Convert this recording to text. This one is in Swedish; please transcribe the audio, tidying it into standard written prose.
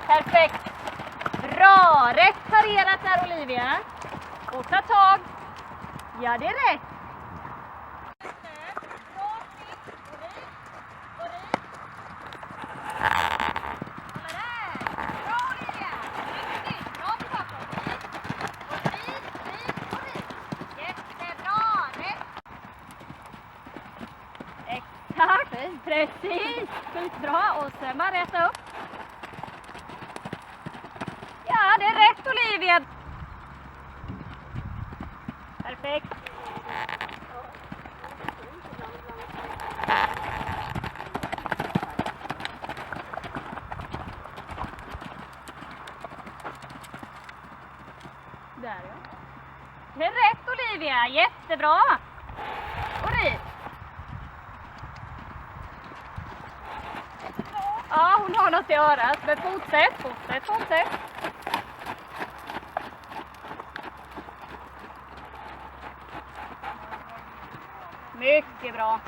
Perfekt. Bra. Rätt parerat där, Olivia. Och ta tag. Ja, det är rätt. Exakt, precis. Skitbra. Och sen bara rätta upp. Ja, det är rätt, Olivia. Perfekt. Där, ja. Det är rätt, Olivia. Jättebra. Och dit. Ja, hon har något i örat. Men fortsätt. Mycket bra.